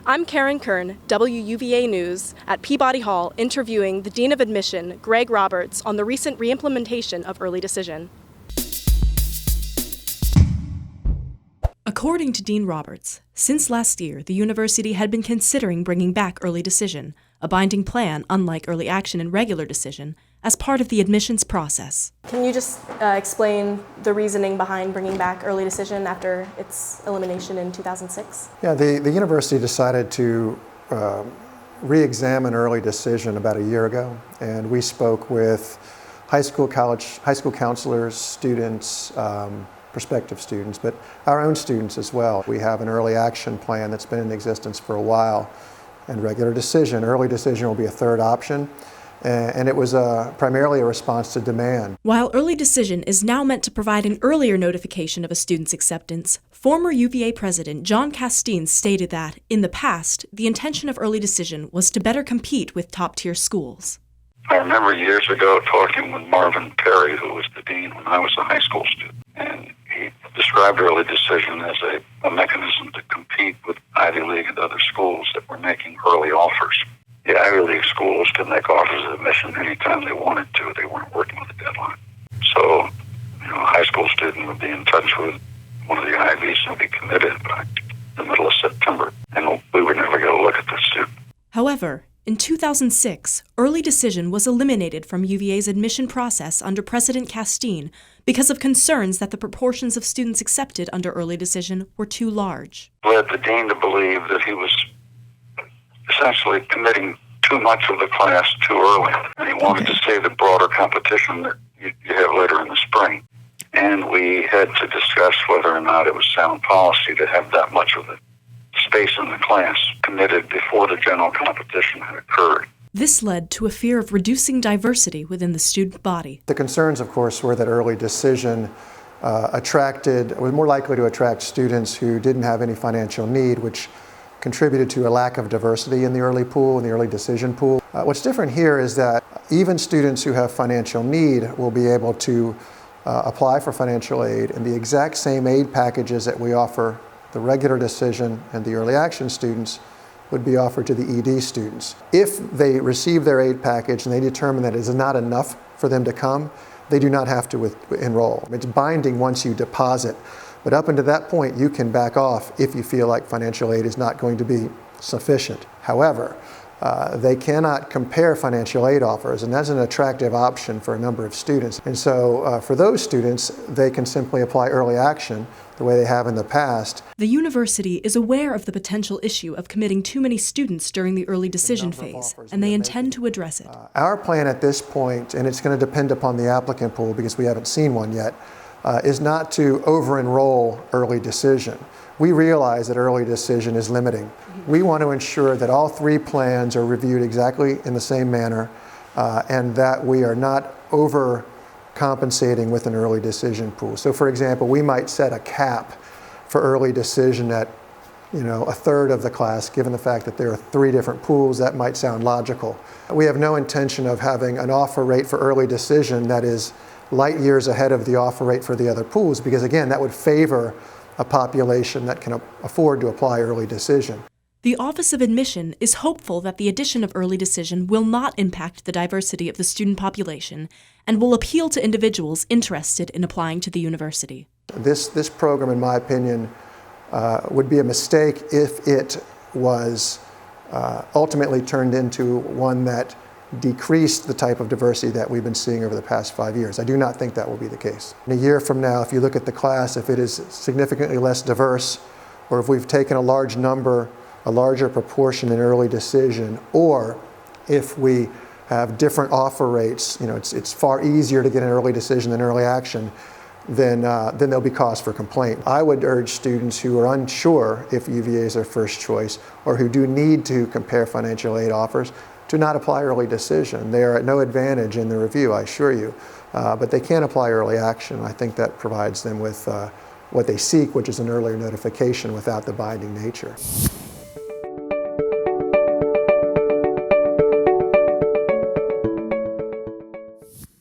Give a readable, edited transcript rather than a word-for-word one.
I'm Kirn, WUVA News, at Peabody Hall, interviewing the Dean of Admission, Greg Roberts, on the recent reimplementation of early decision. According to Dean Roberts, since last year, the university had been considering bringing back early decision, a binding plan unlike early action and regular decision, as part of the admissions process. Can you just explain the reasoning behind bringing back early decision after its elimination in 2006? Yeah, the university decided to re-examine early decision about a year ago, and we spoke with high school counselors, students, prospective students, but our own students as well. We have an early action plan that's been in existence for a while, and regular decision. Early decision will be a third option. And it was primarily a response to demand. While early decision is now meant to provide an earlier notification of a student's acceptance, former UVA President John Casteen stated that, in the past, the intention of early decision was to better compete with top-tier schools. I remember years ago talking with Marvin Perry, who was the dean when I was a high school student, and he described early decision as a mechanism to compete with Ivy League and other schools that were making early offers. The Ivy League schools could make offers of admission anytime they wanted to. They weren't working with a deadline. So, a high school student would be in touch with one of the Ivies and be committed by the middle of September, and we would never get a look at the student. However, in 2006, early decision was eliminated from UVA's admission process under President Casteen because of concerns that the proportions of students accepted under early decision were too large. Led the dean to believe that he was essentially committing too much of the class too early. And he wanted to save the broader competition that you have later in the spring. And we had to discuss whether or not it was sound policy to have that much of the space in the class committed before the general competition had occurred. This led to a fear of reducing diversity within the student body. The concerns, of course, were that early decision was more likely to attract students who didn't have any financial need, which contributed to a lack of diversity in the early pool, in the early decision pool. What's different here is that even students who have financial need will be able to apply for financial aid, and the exact same aid packages that we offer the regular decision and the early action students would be offered to the ED students. If they receive their aid package and they determine that it is not enough for them to come, they do not have to enroll. It's binding once you deposit. But up until that point, you can back off if you feel like financial aid is not going to be sufficient. However, they cannot compare financial aid offers, and that's an attractive option for a number of students. And so for those students, they can simply apply early action the way they have in the past. The university is aware of the potential issue of committing too many students during the early decision phase, and they intend to address it. Our plan at this point, and it's going to depend upon the applicant pool because we haven't seen one yet, is not to over-enroll early decision. We realize that early decision is limiting. We want to ensure that all three plans are reviewed exactly in the same manner and that we are not overcompensating with an early decision pool. So for example, we might set a cap for early decision at a third of the class, given the fact that there are three different pools. That might sound logical. We have no intention of having an offer rate for early decision that is light years ahead of the offer rate for the other pools, because again, that would favor a population that can afford to apply early decision. The Office of Admission is hopeful that the addition of early decision will not impact the diversity of the student population and will appeal to individuals interested in applying to the university. This program, in my opinion, would be a mistake if it was ultimately turned into one that decreased the type of diversity that we've been seeing over the past 5 years. I do not think that will be the case. In a year from now, if you look at the class, if it is significantly less diverse, or if we've taken a larger proportion in early decision, or if we have different offer rates, it's far easier to get an early decision than early action, then there'll be cause for complaint. I would urge students who are unsure if UVA is their first choice, or who do need to compare financial aid offers, to not apply early decision. They are at no advantage in the review, I assure you, but they can apply early action. I think that provides them with what they seek, which is an earlier notification without the binding nature.